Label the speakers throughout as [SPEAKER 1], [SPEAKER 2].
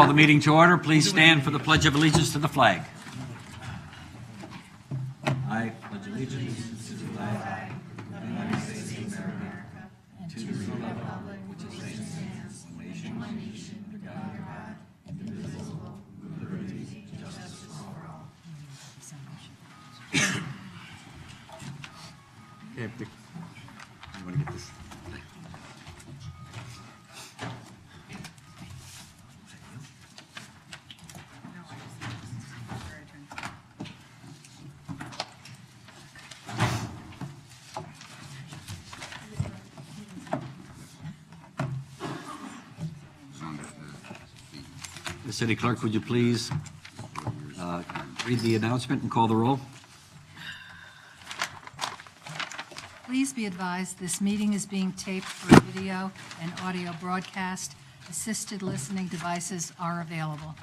[SPEAKER 1] the meeting to order. Please stand for the Pledge of Allegiance to the flag. I pledge allegiance to the flag of the United States of America and to the republic which stands one nation under God, indivisible, with liberty and justice for all. Okay, you want to get this? The city clerk, would you please read the announcement and call the roll?
[SPEAKER 2] Please be advised, this meeting is being taped for video and audio broadcast. Assisted listening devices are available.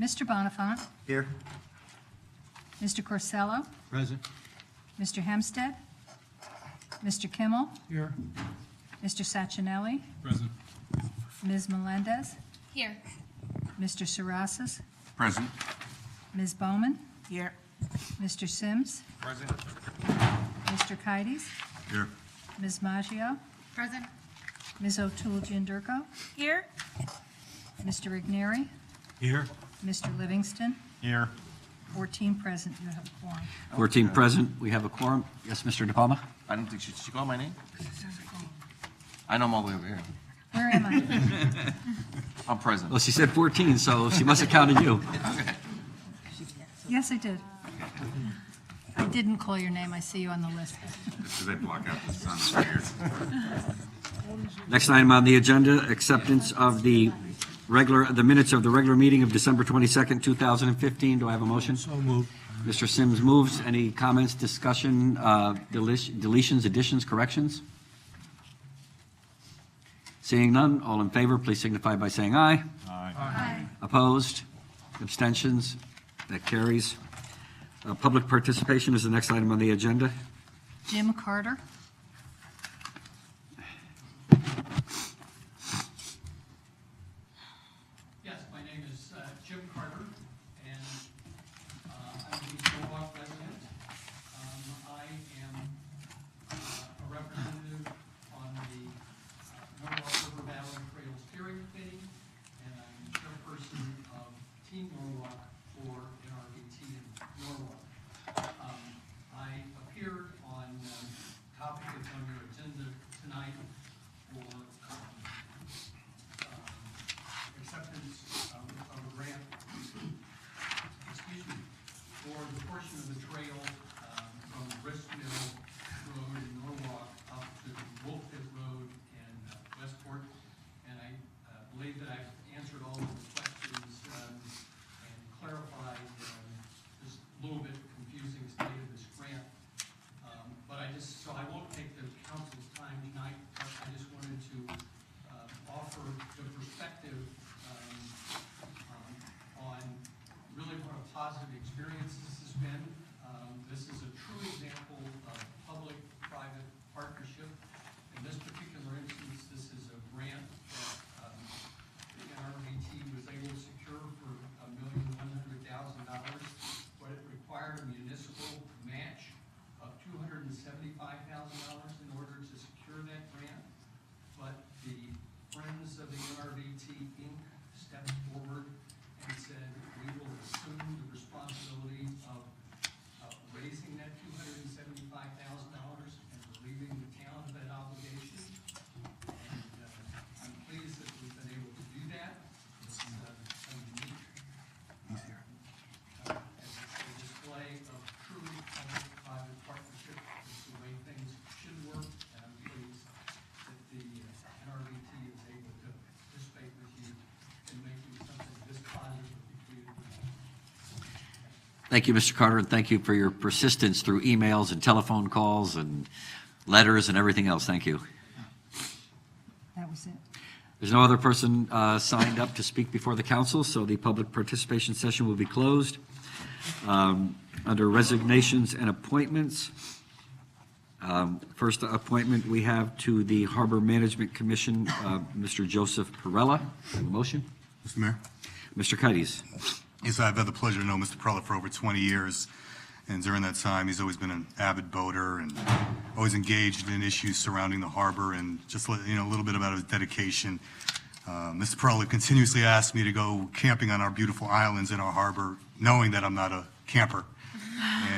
[SPEAKER 2] Mr. Bonifant.
[SPEAKER 1] Here.
[SPEAKER 2] Mr. Corsello.
[SPEAKER 1] Present.
[SPEAKER 2] Mr. Hempstead. Mr. Kimmel.
[SPEAKER 3] Here.
[SPEAKER 2] Mr. Sacchinelli.
[SPEAKER 3] Present.
[SPEAKER 2] Ms. Melendez.
[SPEAKER 4] Here.
[SPEAKER 2] Mr. Sarasas.
[SPEAKER 3] Present.
[SPEAKER 2] Ms. Bowman.
[SPEAKER 4] Here.
[SPEAKER 2] Mr. Sims.
[SPEAKER 3] Present.
[SPEAKER 2] Mr. Kites.
[SPEAKER 3] Here.
[SPEAKER 2] Ms. Maggio.
[SPEAKER 4] Present.
[SPEAKER 2] Ms. O'Toole-Jindurko.
[SPEAKER 4] Here.
[SPEAKER 2] Mr. Igneri.
[SPEAKER 3] Here.
[SPEAKER 2] Mr. Livingston.
[SPEAKER 3] Here.
[SPEAKER 2] 14 present, you have a quorum.
[SPEAKER 1] 14 present, we have a quorum. Yes, Mr. De Palma?
[SPEAKER 5] I don't think she call my name? I know I'm all the way over here.
[SPEAKER 2] Where am I?
[SPEAKER 5] I'm present.
[SPEAKER 1] Well, she said 14, so she must have counted you.
[SPEAKER 2] Yes, I did. I didn't call your name, I see you on the list.
[SPEAKER 3] Because they block out the sun here.
[SPEAKER 1] Next item on the agenda, acceptance of the minutes of the regular meeting of December 22nd, 2015. Do I have a motion?
[SPEAKER 3] So moved.
[SPEAKER 1] Mr. Sims moves. Any comments, discussion, deletions, additions, corrections? Seeing none, all in favor, please signify by saying aye.
[SPEAKER 2] Aye.
[SPEAKER 1] Opposed? Abstentions? That carries. Public participation is the next item on the agenda.
[SPEAKER 2] Jim Carter.
[SPEAKER 6] Yes, my name is Jim Carter, and I'm a Norwalk resident. I am a representative on the Norwalk River Valley Trail Steering Committee, and I'm chairperson of Team Norwalk for NRVT in Norwalk. I appeared on topic that's on your agenda tonight for acceptance of a grant, excuse me, for the portion of the trail from Grist Mill Road in Norwalk up to Wolf Pit Road in Westport. And I believe that I've answered all of the questions and clarified this little bit confusing state of this grant. So I won't take the council's time tonight, but I just wanted to offer the perspective on really what a positive experience this has been. This is a true example of public-private partnership. In this particular instance, this is a grant that the NRVT was able to secure for $1,100,000. What it required a municipal match of $275,000 in order to secure that grant. But the Friends of the NRVT Inc. stepped forward and said, we will assume the responsibility of raising that $275,000 and relieving the town of that obligation. And I'm pleased that we've been able to do that. It's a unique as a display of true public-private partnership. It's the way things should work, and I'm pleased that the NRVT is able to participate with you in making something this positive with the community.
[SPEAKER 1] Thank you, Mr. Carter, and thank you for your persistence through emails and telephone calls and letters and everything else. Thank you.
[SPEAKER 2] That was it.
[SPEAKER 1] There's no other person signed up to speak before the council, so the public participation session will be closed. Under resignations and appointments, First appointment we have to the Harbor Management Commission, Mr. Joseph Perella. Have a motion?
[SPEAKER 4] Mr. Mayor?
[SPEAKER 1] Mr. Cuddies.
[SPEAKER 4] Yes, I've had the pleasure to know Mr. Perella for over 20 years, and during that time, he's always been an avid boater and always engaged in issues surrounding the harbor, and just a little bit about his dedication. Mr. Perella continuously asks me to go camping on our beautiful islands in our harbor, knowing that I'm not a camper.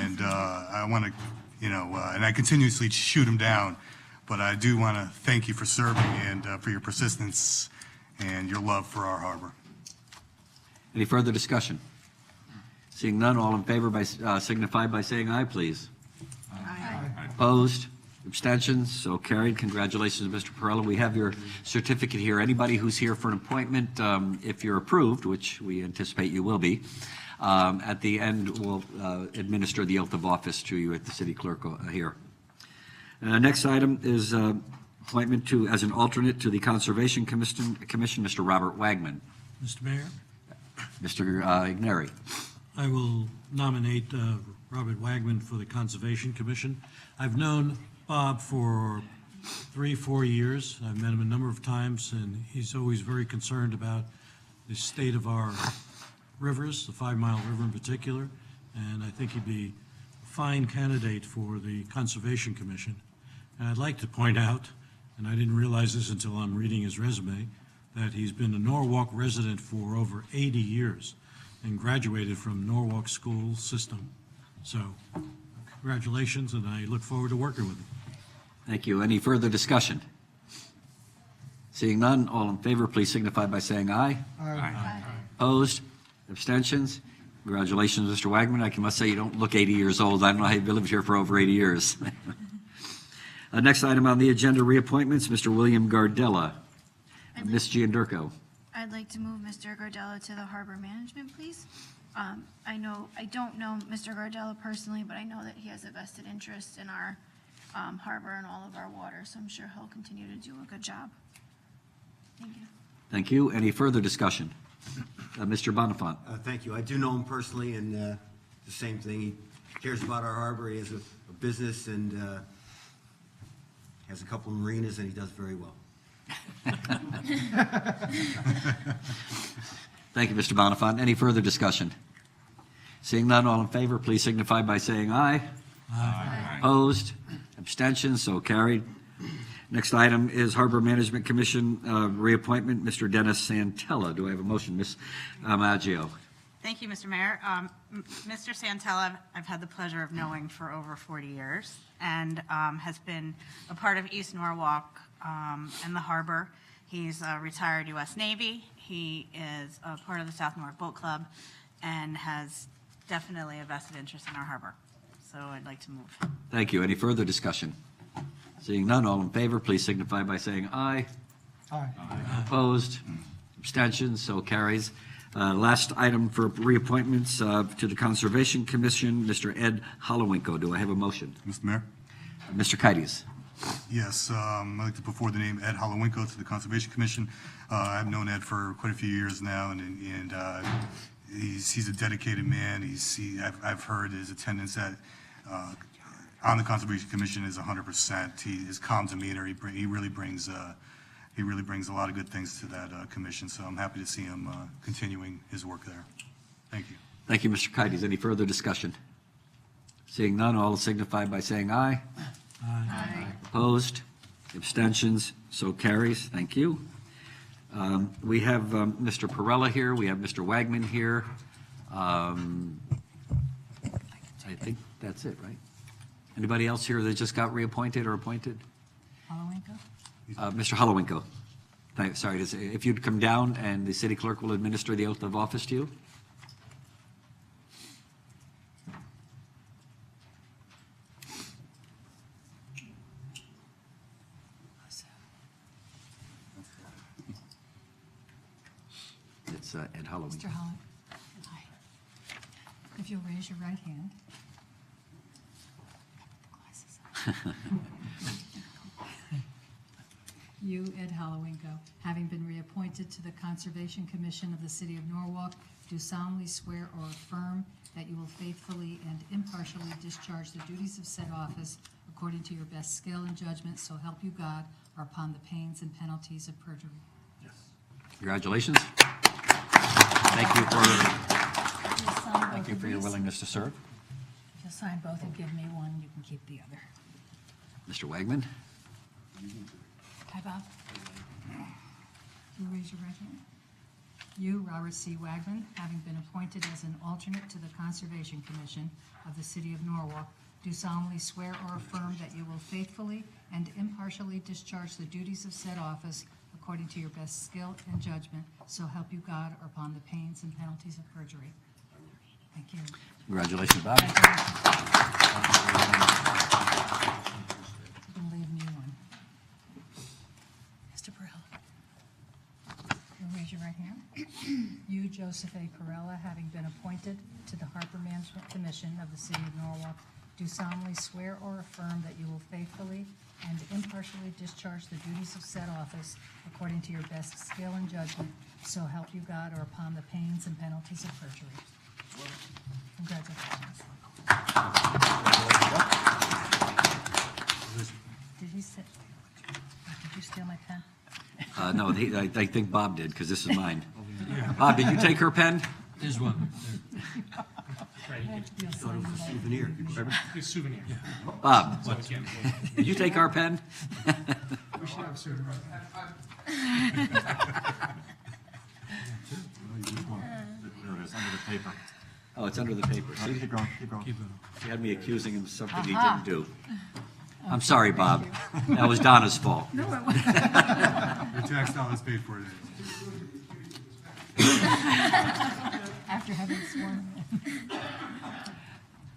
[SPEAKER 4] And I want to, and I continuously shoot him down, but I do want to thank you for serving and for your persistence and your love for our harbor.
[SPEAKER 1] Any further discussion? Seeing none, all in favor signify by saying aye, please.
[SPEAKER 2] Aye.
[SPEAKER 1] Opposed? Abstentions? So carried. Congratulations, Mr. Perella. We have your certificate here. Anybody who's here for an appointment, if you're approved, which we anticipate you will be, at the end, we'll administer the oath of office to you at the city clerk here. Next item is appointment as an alternate to the Conservation Commission, Mr. Robert Wagman.
[SPEAKER 7] Mr. Mayor,
[SPEAKER 1] Mr. Igneri.
[SPEAKER 7] I will nominate Robert Wagman for the Conservation Commission. I've known Bob for 3-4 years. I've met him a number of times, and he's always very concerned about the state of our rivers, the 5 Mile River in particular, and I think he'd be a fine candidate for the Conservation Commission. And I'd like to point out, and I didn't realize this until I'm reading his resume, that he's been a Norwalk resident for over 80 years and graduated from Norwalk school system. So congratulations, and I look forward to working with him.
[SPEAKER 1] Thank you. Any further discussion? Seeing none, all in favor, please signify by saying aye.
[SPEAKER 2] Aye.
[SPEAKER 1] Opposed? Abstentions? Congratulations, Mr. Wagman. I must say you don't look 80 years old. I don't know how you've lived here for over 80 years. Next item on the agenda, reappointments, Mr. William Gardella. Ms. Gianderco.
[SPEAKER 8] I'd like to move Mr. Gardella to the Harbor Management, please. I don't know Mr. Gardella personally, but I know that he has a vested interest in our harbor and all of our water, so I'm sure he'll continue to do a good job. Thank you.
[SPEAKER 1] Thank you. Any further discussion? Mr. Bonifant.
[SPEAKER 9] Thank you. I do know him personally, and the same thing. He cares about our harbor. He has a business and has a couple of marinas, and he does very well.
[SPEAKER 1] Thank you, Mr. Bonifant. Any further discussion? Seeing none, all in favor, please signify by saying aye.
[SPEAKER 7] Aye.
[SPEAKER 1] Opposed? Abstentions? So carried. Next item is Harbor Management Commission reappointment, Mr. Dennis Santella. Do I have a motion, Ms. Maggio?
[SPEAKER 10] Thank you, Mr. Mayor. Mr. Santella, I've had the pleasure of knowing for over 40 years and has been a part of East Norwalk and the harbor. He's a retired U.S. Navy. He is a part of the South Norfolk Boat Club and has definitely a vested interest in our harbor. So I'd like to move.
[SPEAKER 1] Thank you. Any further discussion? Seeing none, all in favor, please signify by saying aye.
[SPEAKER 7] Aye.
[SPEAKER 1] Opposed? Abstentions? So carries. Last item for reappointments to the Conservation Commission, Mr. Ed Hollowinko. Do I have a motion?
[SPEAKER 4] Mr. Mayor?
[SPEAKER 1] Mr. Kites.
[SPEAKER 4] Yes, I'd like to put forward the name Ed Hollowinko to the Conservation Commission. I've known Ed for quite a few years now, and he's a dedicated man. I've heard his attendance on the Conservation Commission is 100%. His calm demeanor, he really brings a lot of good things to that commission. So I'm happy to see him continuing his work there. Thank you.
[SPEAKER 1] Thank you, Mr. Kites. Any further discussion? Seeing none, all signify by saying aye.
[SPEAKER 2] Aye.
[SPEAKER 1] Opposed? Abstentions? So carries. Thank you. We have Mr. Perella here. We have Mr. Wagman here. I think that's it, right? Anybody else here that just got reappointed or appointed?
[SPEAKER 2] Hollowinko?
[SPEAKER 1] Mr. Hollowinko. Sorry, if you'd come down and the city clerk will administer the oath of office to you. It's Ed Hollowinko.
[SPEAKER 2] Mr. Hollowinko? Aye. If you'll raise your right hand. You, Ed Hollowinko, having been reappointed to the Conservation Commission of the City of Norwalk, do solemnly swear or affirm that you will faithfully and impartially discharge the duties of said office according to your best skill and judgment, so help you God, or upon the pains and penalties of perjury.
[SPEAKER 11] Congratulations. Thank you for your willingness to serve.
[SPEAKER 2] If you'll sign both and give me one, you can keep the other.
[SPEAKER 11] Mr. Wagman?
[SPEAKER 2] Hi, Bob. You raise your right hand. You, Robert C. Wagman, having been appointed as an alternate to the Conservation Commission of the City of Norwalk, do solemnly swear or affirm that you will faithfully and impartially discharge the duties of said office according to your best skill and judgment, so help you God, or upon the pains and penalties of perjury. Thank you.
[SPEAKER 11] Congratulations, Bob.
[SPEAKER 2] You can leave me one. Mr. Perella. You raise your right hand. You, Joseph A. Perella, having been appointed to the Harbor Management Commission of the City of Norwalk, do solemnly swear or affirm that you will faithfully and impartially discharge the duties of said office according to your best skill and judgment, so help you God, or upon the pains and penalties of perjury. Congratulations. Did he say, did you steal my pen?
[SPEAKER 11] No, I think Bob did, because this is mine. Bob, did you take her pen?
[SPEAKER 7] There's one.
[SPEAKER 2] You'll sign them both.
[SPEAKER 6] Souvenir.
[SPEAKER 11] Bob, did you take our pen?
[SPEAKER 6] We should have souvenir.
[SPEAKER 3] There it is, under the paper.
[SPEAKER 11] Oh, it's under the paper. See,
[SPEAKER 3] Keep going, keep going.
[SPEAKER 7] Keep it.
[SPEAKER 11] he had me accusing him of something he
[SPEAKER 2] Aha.
[SPEAKER 11] didn't do. I'm sorry, Bob. That was Donna's fault.
[SPEAKER 2] No, it wasn't.
[SPEAKER 4] Your tax dollars paid for it.
[SPEAKER 2] After having sworn.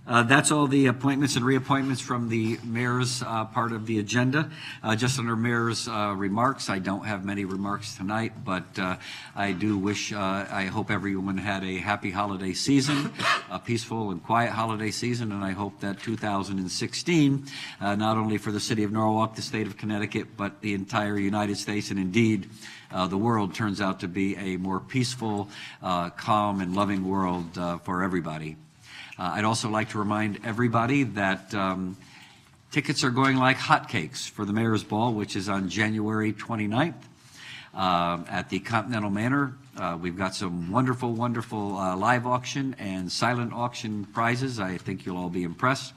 [SPEAKER 11] That's all the appointments and reappointments from the mayor's part of the agenda. Just under mayor's remarks, I don't have many remarks tonight, but I do wish, I hope everyone had a happy holiday season, a peaceful and quiet holiday season, and I hope that 2016, not only for the city of Norwalk, the state of Connecticut, but the entire United States, and indeed the world, turns out to be a more peaceful, calm, and loving world for everybody. I'd also like to remind everybody that tickets are going like hotcakes for the Mayor's Ball, which is on January 29th at the Continental Manor. We've got some wonderful, wonderful live auction and silent auction prizes. I think you'll all be impressed.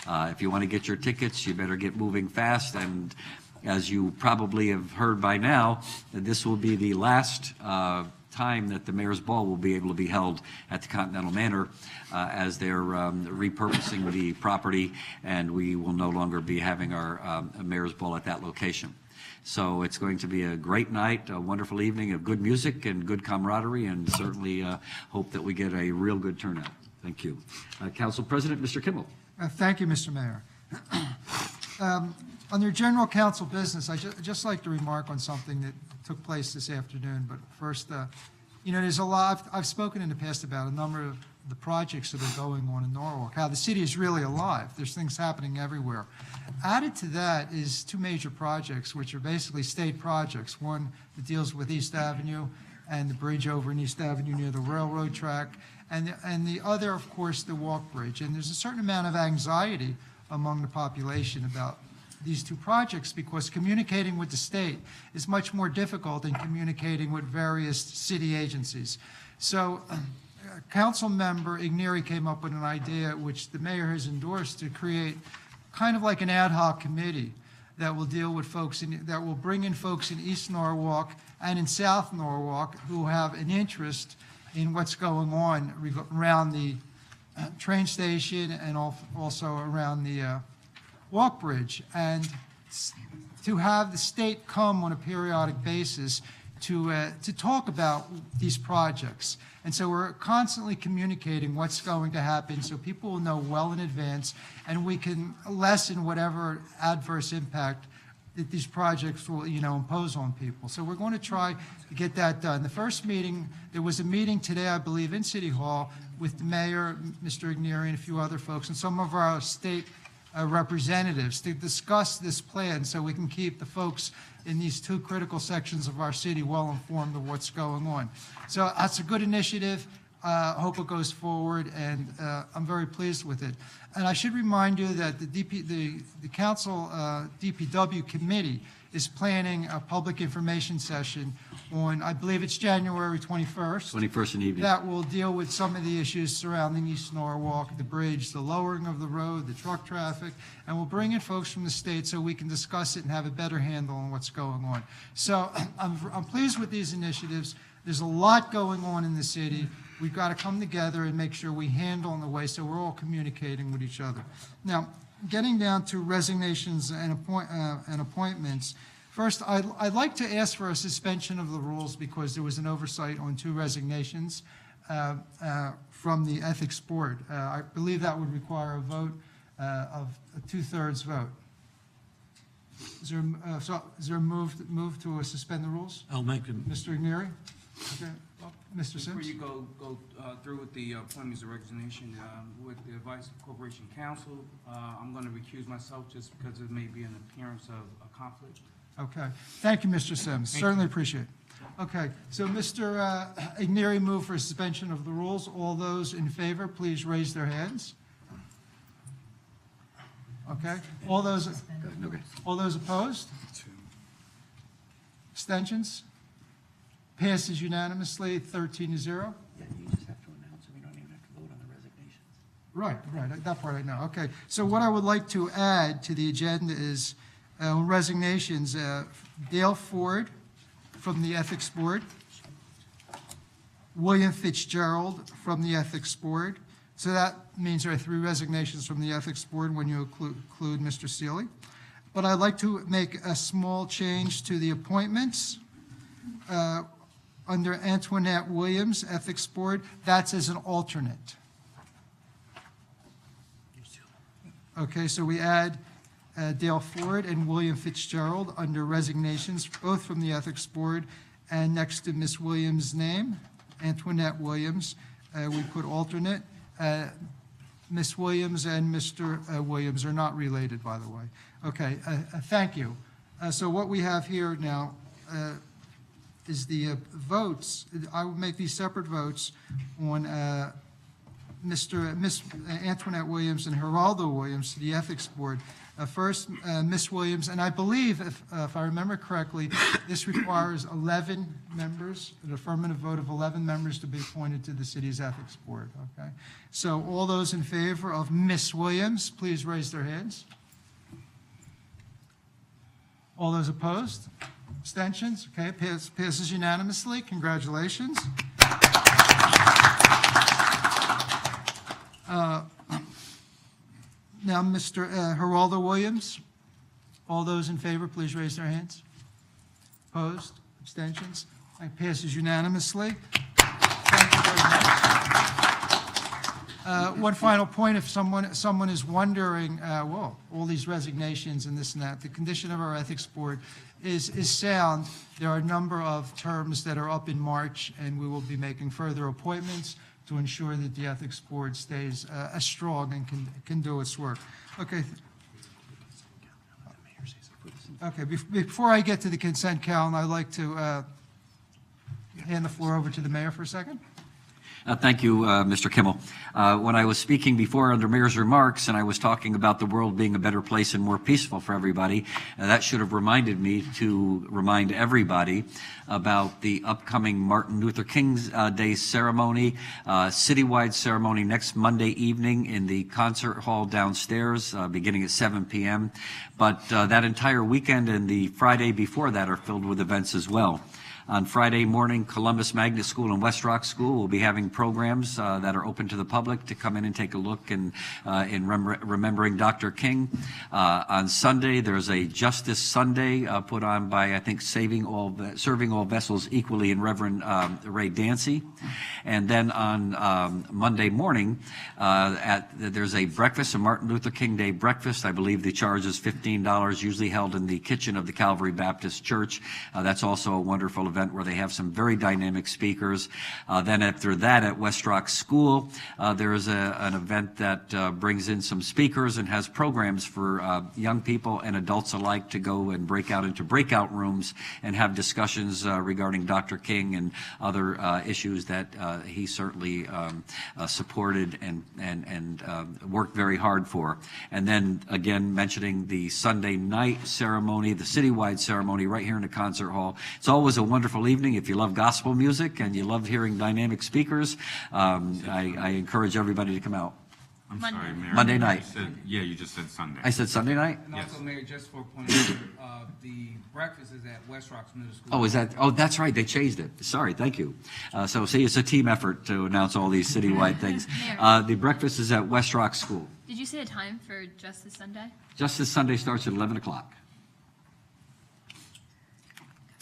[SPEAKER 11] If you want to get your tickets, you better get moving fast. And as you probably have heard by now, this will be the last time that the Mayor's Ball will be able to be held at the Continental Manor as they're repurposing the property, and we will no longer be having our Mayor's Ball at that location. So it's going to be a great night, a wonderful evening of good music and good camaraderie, and certainly hope that we get a real good turnout. Thank you. Council President, Mr. Kimmel.
[SPEAKER 12] Thank you, Mr. Mayor. Under general council business, I'd just like to remark on something that took place this afternoon. But first, there's a lot, I've spoken in the past about a number of the projects that are going on in Norwalk, how the city is really alive. There's things happening everywhere. Added to that is two major projects, which are basically state projects. One that deals with East Avenue and the bridge over in East Avenue near the railroad track, and the other, of course, the walk bridge. And there's a certain amount of anxiety among the population about these two projects because communicating with the state is much more difficult than communicating with various city agencies. So Council Member Igneri came up with an idea which the mayor has endorsed to create kind of like an ad hoc committee that will deal with folks, that will bring in folks in East Norwalk and in South Norwalk who have an interest in what's going on around the train station and also around the walk bridge, and to have the state come on a periodic basis to talk about these projects. And so we're constantly communicating what's going to happen so people will know well in advance, and we can lessen whatever adverse impact that these projects will, impose on people. So we're going to try to get that done. The first meeting, there was a meeting today, I believe, in City Hall with the mayor, Mr. Igneri, and a few other folks, and some of our state representatives to discuss this plan so we can keep the folks in these two critical sections of our city well informed of what's going on. So that's a good initiative. Hope it goes forward, and I'm very pleased with it. And I should remind you that the council DPW committee is planning a public information session on, I believe it's January 21st.
[SPEAKER 11] 21st in the evening.
[SPEAKER 12] That will deal with some of the issues surrounding East Norwalk, the bridge, the lowering of the road, the truck traffic, and we'll bring in folks from the state so we can discuss it and have a better handle on what's going on. So I'm pleased with these initiatives. There's a lot going on in the city. We've got to come together and make sure we handle in the way so we're all communicating with each other. Now, getting down to resignations and appointments, first, I'd like to ask for a suspension of the rules because there was an oversight on 2 resignations from the Ethics Board. I believe that would require a vote of a 2/3 vote. Is there a move to suspend the rules?
[SPEAKER 7] I'll make it.
[SPEAKER 12] Mr. Igneri? Okay. Mr. Sims?
[SPEAKER 13] Before you go through with the appointments of resignation, with the advice of Corporation Counsel, I'm going to recuse myself just because there may be an appearance of a conflict.
[SPEAKER 12] Okay. Thank you, Mr. Sims. Certainly appreciate it. Okay. So Mr. Igneri moved for suspension of the rules. All those in favor, please raise their hands. Okay. All those opposed? Abstentions? Passes unanimously, 13-0.
[SPEAKER 11] Yeah, you just have to announce it. We don't even have to vote on the resignations.
[SPEAKER 12] Right, that part I know. Okay, so what I would like to add to the agenda is resignations. Dale Ford from the Ethics Board, William Fitzgerald from the Ethics Board. So that means there are 3 resignations from the Ethics Board when you include Mr. Seeley. But I'd like to make a small change to the appointments. Under Antoinette Williams, Ethics Board, that's as an alternate. Okay, so we add Dale Ford and William Fitzgerald under resignations, both from the Ethics Board, and next to Ms. Williams' name, Antoinette Williams, we put alternate. Ms. Williams and Mr. Williams are not related, by the way. Okay, thank you. So what we have here now is the votes. I will make these separate votes on Miss Antoinette Williams and Geraldo Williams to the Ethics Board. First, Miss Williams, and I believe, if I remember correctly, this requires 11 members, an affirmative vote of 11 members to be appointed to the city's Ethics Board, okay? So all those in favor of Miss Williams, please raise their hands. All those opposed? Abstentions? Okay, passes unanimously. Congratulations. Now, Mr. Geraldo Williams, all those in favor, please raise their hands. Opposed? Abstentions? It passes unanimously. Thank you very much. One final point, if someone is wondering, well, all these resignations and this and that, the condition of our Ethics Board is sound. There are a number of terms that are up in March, and we will be making further appointments to ensure that the Ethics Board stays strong and can do its work. Okay. Okay, before I get to the consent calendar, I'd like to hand the floor over to the mayor for a second.
[SPEAKER 11] Thank you, Mr. Kimmel. When I was speaking before under Mayor's remarks and I was talking about the world being a better place and more peaceful for everybody, that should have reminded me to remind everybody about the upcoming Martin Luther King Day ceremony, citywide ceremony next Monday evening in the concert hall downstairs, beginning at 7 p.m. But that entire weekend and the Friday before that are filled with events as well. On Friday morning, Columbus Magnet School and West Rock School will be having programs that are open to the public to come in and take a look in remembering Dr. King. On Sunday, there's a Justice Sunday put on by, I think, Serving All Vessels Equally in Reverend Ray Dancy. And then on Monday morning, there's a breakfast, a Martin Luther King Day breakfast. I believe the charge is $15, usually held in the kitchen of the Calvary Baptist Church. That's also a wonderful event event where they have some very dynamic speakers. Then after that, at West Rock School, there is an event that brings in some speakers and has programs for young people and adults alike to go and break out into breakout rooms and have discussions regarding Dr. King and other issues that he certainly supported and worked very hard for. And then again, mentioning the Sunday night ceremony, the citywide ceremony right here in the concert hall. It's always a wonderful evening. If you love gospel music and you love hearing dynamic speakers, I encourage everybody to come out.
[SPEAKER 14] I'm sorry, Mayor.
[SPEAKER 11] Monday night.
[SPEAKER 14] You just said Sunday.
[SPEAKER 11] I said Sunday night?
[SPEAKER 13] And
[SPEAKER 14] Yes.
[SPEAKER 13] also, Mayor, just for point of order, the breakfast is at West Rocks Middle School.
[SPEAKER 11] Oh, that's right, they changed it. Sorry, thank you. So see, it's a team effort to announce all these citywide things. The breakfast is at West Rock School.
[SPEAKER 15] Did you say a time for just this Sunday?
[SPEAKER 11] Just this Sunday starts at 11 o'clock.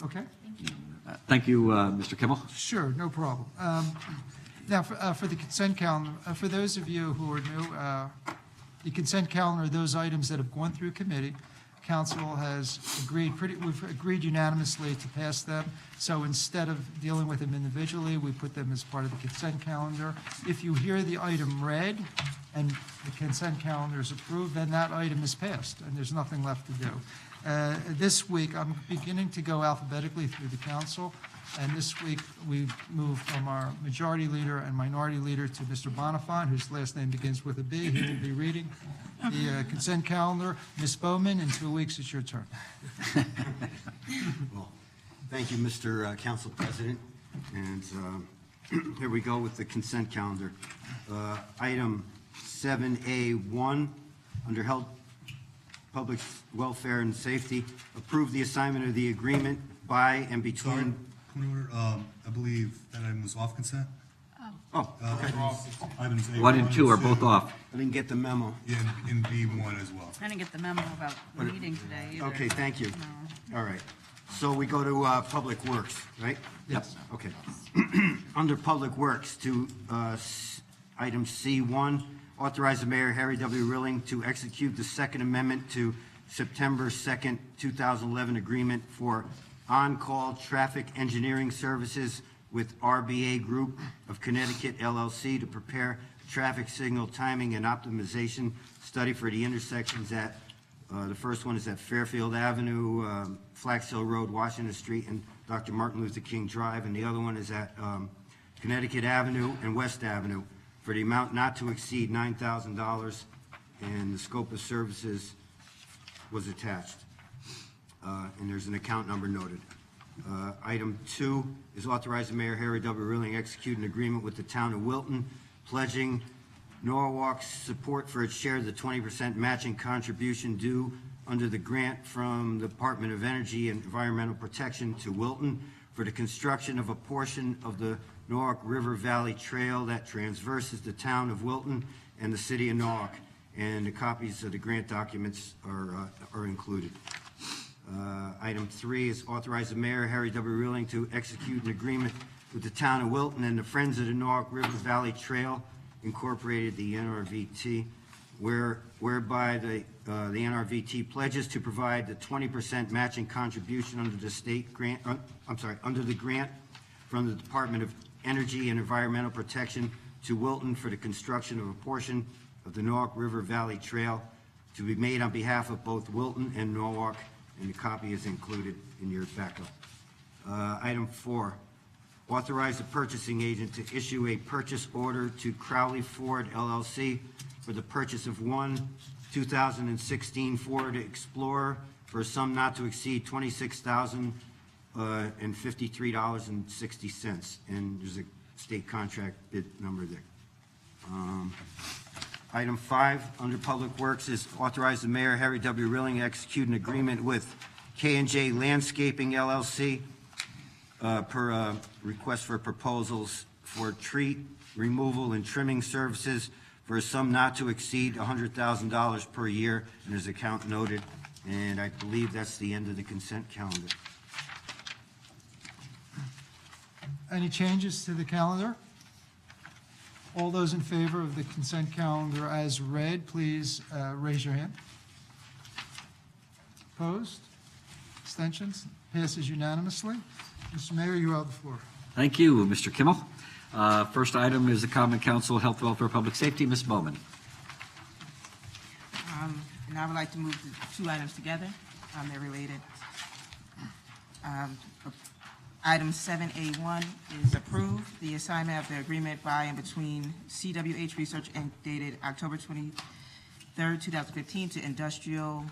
[SPEAKER 12] Okay?
[SPEAKER 11] Thank you, Mr. Kimmel.
[SPEAKER 12] Sure, no problem. Now, for the consent calendar, for those of you who are new, the consent calendar are those items that have gone through committee. Council has we've agreed unanimously to pass them. So instead of dealing with them individually, we put them as part of the consent calendar. If you hear the item read and the consent calendar is approved, then that item is passed, and there's nothing left to do. This week, I'm beginning to go alphabetically through the council, and this week, we've moved from our majority leader and minority leader to Mr. Bonifant, whose last name begins with a B. He will be reading the consent calendar. Ms. Bowman, in 2 weeks, it's your turn.
[SPEAKER 9] Well, thank you, Mr. Council President. And here we go with the consent calendar. Item 7A1, under Health, Public Welfare and Safety, approve the assignment of the agreement by and between.
[SPEAKER 4] Point of order, I believe that item was off consent.
[SPEAKER 9] Oh,
[SPEAKER 4] Items A1
[SPEAKER 11] 1 and 2 are both off.
[SPEAKER 9] I didn't get the memo.
[SPEAKER 4] Yeah, and B1 as well.
[SPEAKER 10] I didn't get the memo about the meeting today either.
[SPEAKER 9] Okay, thank you.
[SPEAKER 10] No.
[SPEAKER 9] All right. So we go to Public Works, right?
[SPEAKER 11] Yes.
[SPEAKER 9] Okay. Under Public Works, to item C1, authorize the mayor, Harry W. Rilling, to execute the Second Amendment to September 2nd, 2011 agreement for on-call traffic engineering services with RBA Group of Connecticut LLC to prepare traffic signal timing and optimization study for the intersections at, the first one is at Fairfield Avenue, Flax Hill Road, Washington Street, and Dr. Martin Luther King Drive, and the other one is at Connecticut Avenue and West Avenue for the amount not to exceed $9,000, and the scope of services was attached. And there's an account number noted. Item 2 is authorize the mayor, Harry W. Rilling, execute an agreement with the town of Wilton, pledging Norwalk's support for its share of the 20% matching contribution due under the grant from the Department of Energy and Environmental Protection to Wilton for the construction of a portion of the Norwalk River Valley Trail that transverses the town of Wilton and the city of Norwalk. And the copies of the grant documents are included. Item 3 is authorize the mayor, Harry W. Rilling, to execute an agreement with the town of Wilton and the Friends of the Norwalk River Valley Trail, Incorporated, the NRVT, whereby the NRVT pledges to provide the 20% matching contribution under the state grant, under the grant from the Department of Energy and Environmental Protection to Wilton for the construction of a portion of the Norwalk River Valley Trail to be made on behalf of both Wilton and Norwalk, and the copy is included in your backup. Item 4, authorize the purchasing agent to issue a purchase order to Crowley Ford LLC for the purchase of one 2016 Ford Explorer for a sum not to exceed $26,053.60, and there's a state contract bid number there. Item 5, under Public Works, is authorize the mayor, Harry W. Rilling, execute an agreement with K&J Landscaping LLC per request for proposals for tree removal and trimming services for a sum not to exceed $100,000 per year, and there's account noted, and I believe that's the end of the consent calendar.
[SPEAKER 12] Any changes to the calendar? All those in favor of the consent calendar as read, please raise your hand. Opposed? Abstentions? Passes unanimously. Mr. Mayor, you have the floor.
[SPEAKER 11] Thank you, Mr. Kimmel. First item is the Common Council, Health, Welfare, Public Safety. Ms. Bowman.
[SPEAKER 16] And I would like to move the two items together. They're related. Item 7A1 is approved, the assignment of the agreement by and between CWH Research Inc. dated October 23rd, 2015 to Industrial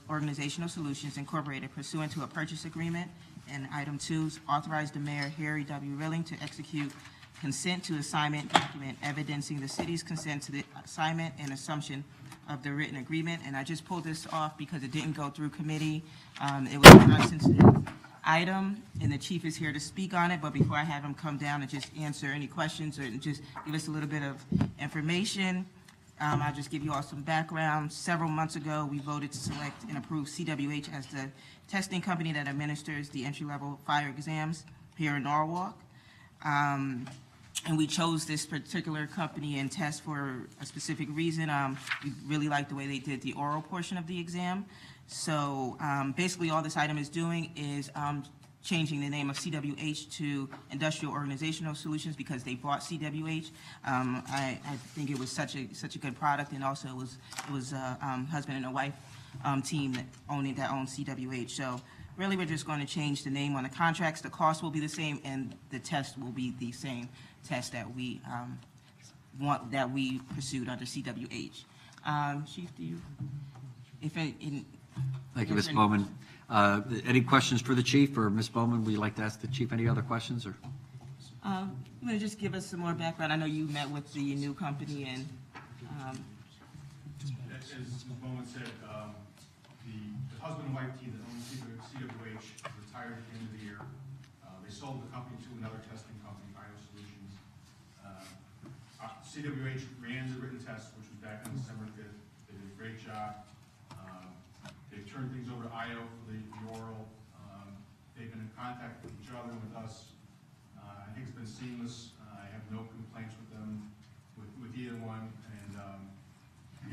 [SPEAKER 16] Organizational Solutions Incorporated pursuant to a purchase agreement. And item 2 is authorize the mayor, Harry W. Rilling, to execute consent to assignment document evidencing the city's consent to the assignment and assumption of the written agreement. And I just pulled this off because it didn't go through committee. It was a time-sensitive item, and the chief is here to speak on it, but before I have him come down and just answer any questions or just give us a little bit of information, I'll just give you all some background. Several months ago, we voted to select and approve CWH as the testing company that administers the entry-level fire exams here in Norwalk. And we chose this particular company and test for a specific reason. We really liked the way they did the oral portion of the exam. So basically all this item is doing is changing the name of CWH to Industrial Organizational Solutions because they bought CWH. I think it was such a good product, and also it was a husband and a wife team that owned CWH. So really we're just going to change the name on the contracts. The cost will be the same, and the test will be the same test that we pursued under CWH. Chief, do you?
[SPEAKER 11] Thank you, Ms. Bowman. Any questions for the chief, or Ms. Bowman, would you like to ask the chief any other questions, or?
[SPEAKER 16] You want to just give us some more background? I know you met with the new company and.
[SPEAKER 4] As Ms. Bowman said, the husband and wife team that owns CWH retired at the end of the year. They sold the company to another testing company, IO Solutions. CWH ran the written test, which was back on December 5th. They did a great job. They've turned things over to IO for the oral. They've been in contact with each other and with us. I think it's been seamless. I have no complaints with them, with either one. And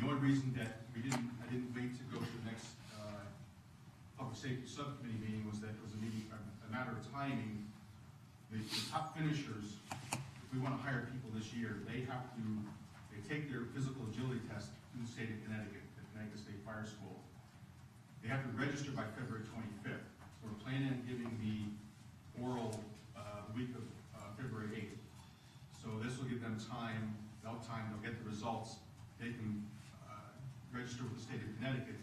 [SPEAKER 4] the only reason that I didn't wait to go to the next public safety subcommittee meeting was that it was a matter of timing. The top finishers, if we want to hire people this year, they take their physical agility test in the state of Connecticut, the Connecticut State Fire School. They have to register by February 25th. So we're planning on giving the oral the week of February 8th. So this will give them time, they'll get the results. They can register with the state of Connecticut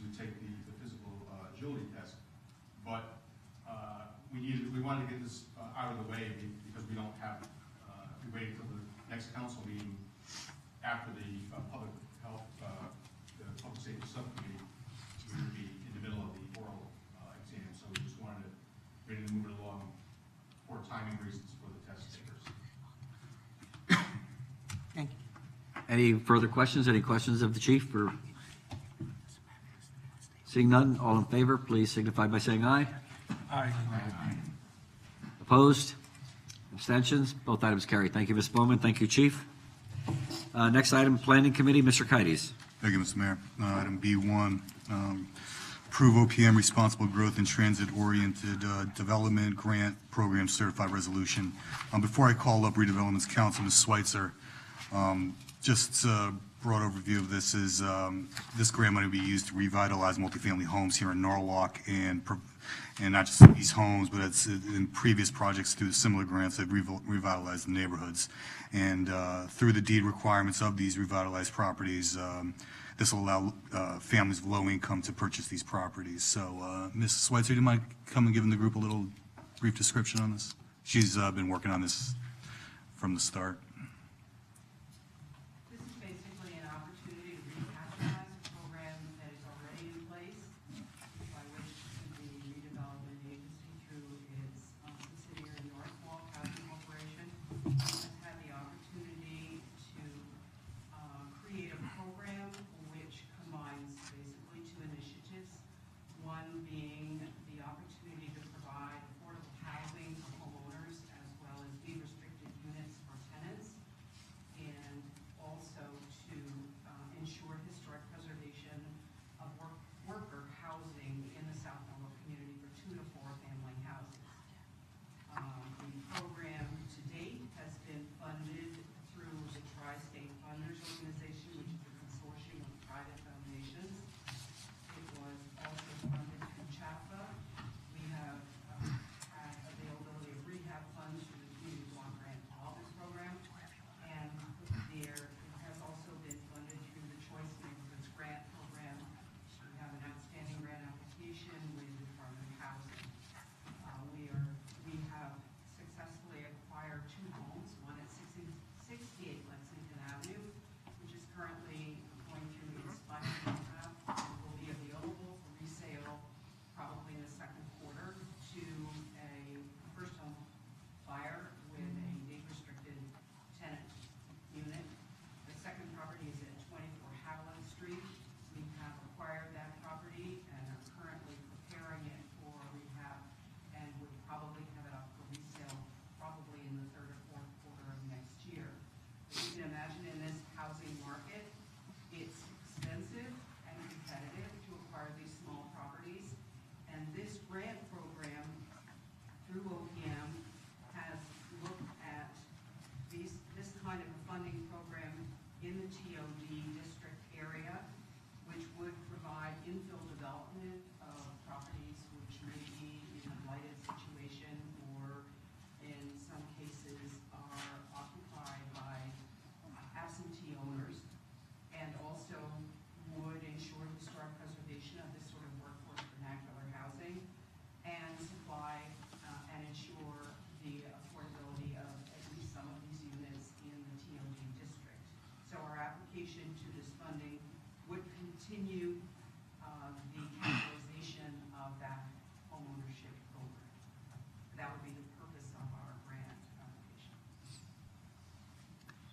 [SPEAKER 4] to take the physical agility test. But we wanted to get this out of the way because we don't have, we waited until the next council meeting after the public health, the public safety subcommittee. We would be in the middle of the oral exam, so we just wanted to ready to move it along for timing reasons for the test takers.
[SPEAKER 16] Thank you.
[SPEAKER 11] Any further questions? Any questions of the chief? Or seeing none, all in favor, please signify by saying aye.
[SPEAKER 13] Aye.
[SPEAKER 11] Opposed? Abstentions? Both items carried. Thank you, Ms. Bowman. Thank you, chief. Next item, Planning Committee, Mr. Kites.
[SPEAKER 4] Thank you, Mr. Mayor. Item B1, approve OPM Responsible Growth and Transit-Oriented Development Grant Program Certified Resolution. Before I call up Redevelopment's Council, Ms. Schweitzer, just a broad overview of this is this grant money will be used to revitalize multifamily homes here in Norwalk, and not just these homes, but it's in previous projects through similar grants that revitalized the neighborhoods. And through the deed requirements of these revitalized properties, this will allow families of low income to purchase these properties. So Ms. Schweitzer, do you mind coming and giving the group a little brief description on this? She's been working on this from the start.
[SPEAKER 17] This is basically an opportunity to recapitalize a program that is already in place, by which the redevelopment agency, through its subsidiary Northwalk Housing Corporation, has had the opportunity to create a program which combines basically two initiatives. One being the opportunity to provide affordable housing for homeowners as well as deed restricted units for tenants.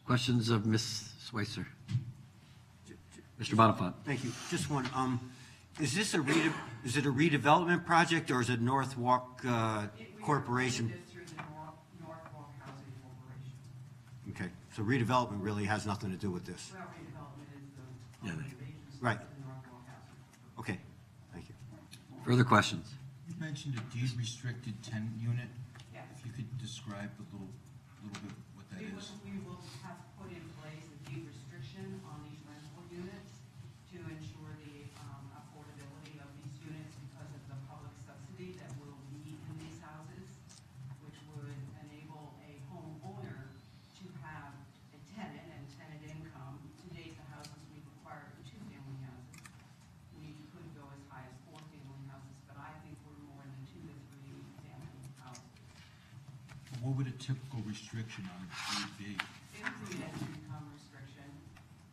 [SPEAKER 11] Questions of Ms. Switzer? Mr. Bonifant?
[SPEAKER 9] Thank you. Just one, is this is it a redevelopment project, or is it Northwalk Corporation?
[SPEAKER 17] It's through the Northwalk Housing Corporation.
[SPEAKER 9] Okay, so redevelopment really has nothing to do with this?
[SPEAKER 17] Well, redevelopment is the
[SPEAKER 11] Yeah,
[SPEAKER 17] operating agency
[SPEAKER 9] Right.
[SPEAKER 17] of the Northwalk Housing.
[SPEAKER 9] Okay, thank you.
[SPEAKER 11] Further questions?
[SPEAKER 18] You mentioned a deed-restricted tenant unit.
[SPEAKER 17] Yes.
[SPEAKER 18] If you could describe a little bit what that is.
[SPEAKER 17] We will have put in place a deed restriction on these rental units to ensure the affordability of these units because of the public subsidy that will be in these houses, which would enable a homeowner to have a tenant and tenant income. To date, the houses we've acquired are two-family houses. We could go as high as four-family houses, but I think we're more than 2 to 3 family houses.
[SPEAKER 18] What would a typical restriction on a deed be?
[SPEAKER 17] It would be an income restriction.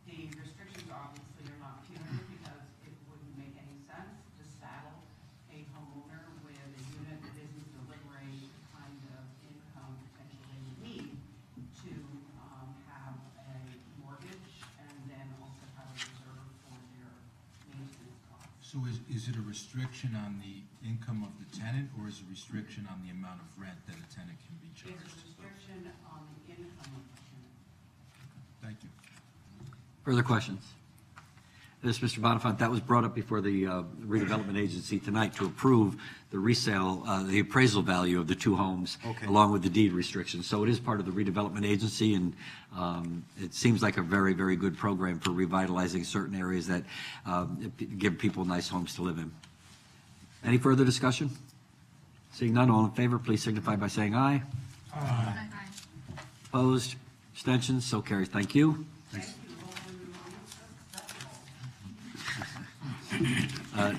[SPEAKER 17] The restrictions obviously are not punitive because it wouldn't make any sense to saddle a homeowner with a unit that isn't delivering the kind of income potentially they would need to have a mortgage and then also have a reserve for their maintenance costs.
[SPEAKER 18] So is it a restriction on the income of the tenant, or is it a restriction on the amount of rent that a tenant can be charged?
[SPEAKER 17] It's a restriction on the income of the tenant.
[SPEAKER 18] Thank you.
[SPEAKER 11] Further questions? This, Mr. Bonifant, that was brought up before the redevelopment agency tonight to approve the resale, the appraisal value of the two homes,
[SPEAKER 9] Okay.
[SPEAKER 11] along with the deed restrictions. So it is part of the redevelopment agency, and it seems like a very, very good program for revitalizing certain areas that give people nice homes to live in. Any further discussion? Seeing none, all in favor, please signify by saying aye.
[SPEAKER 15] Aye.
[SPEAKER 11] Opposed? Abstentions? So carried. Thank you.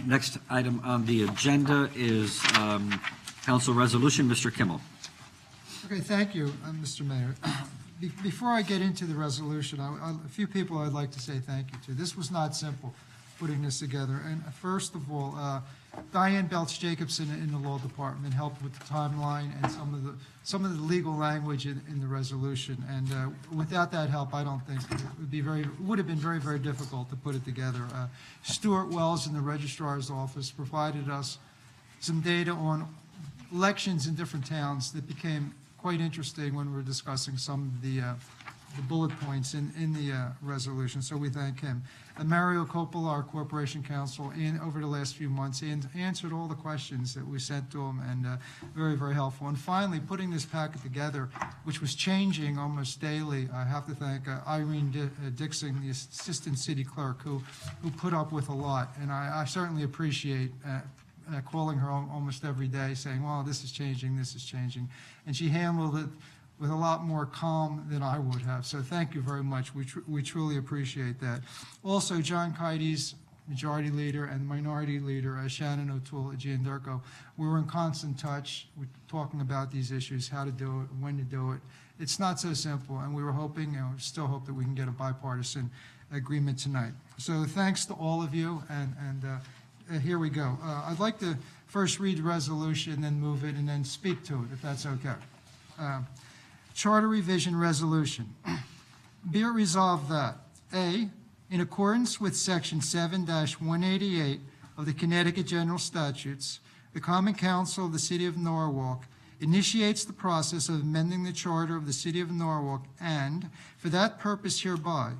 [SPEAKER 11] Next item on the agenda is council resolution. Mr. Kimmel.
[SPEAKER 12] Okay, thank you, Mr. Mayor. Before I get into the resolution, a few people I'd like to say thank you to. This was not simple, putting this together. And first of all, Diane Belch-Jacobson in the Law Department helped with the timeline and some of the legal language in the resolution. And without that help, I don't think it would have been very, very difficult to put it together. Stuart Wells in the Registrar's Office provided us some data on elections in different towns that became quite interesting when we were discussing some of the bullet points in the resolution, so we thank him. And Mario Coppola, our corporation counsel, over the last few months, answered all the questions that we sent to him, and very, very helpful. And finally, putting this packet together, which was changing almost daily, I have to thank Irene Dixon, the assistant city clerk, who put up with a lot, and I certainly appreciate calling her almost every day, saying, well, this is changing, and she handled it with a lot more calm than I would have. So thank you very much. We truly appreciate that. Also, John Kites, Majority Leader, and Minority Leader, Shannon O'Toole at Gianderco, we were in constant touch. We're talking about these issues, how to do it, when to do it. It's not so simple, and we were hoping, and still hope that we can get a bipartisan agreement tonight. So thanks to all of you, and here we go. I'd like to first read the resolution, then move it, and then speak to it, if that's okay. Charter Revision Resolution. Be it resolved that, A, in accordance with Section 7-188 of the Connecticut General Statutes, the Common Council of the City of Norwalk initiates the process of amending the Charter of the City of Norwalk and, for that purpose hereby,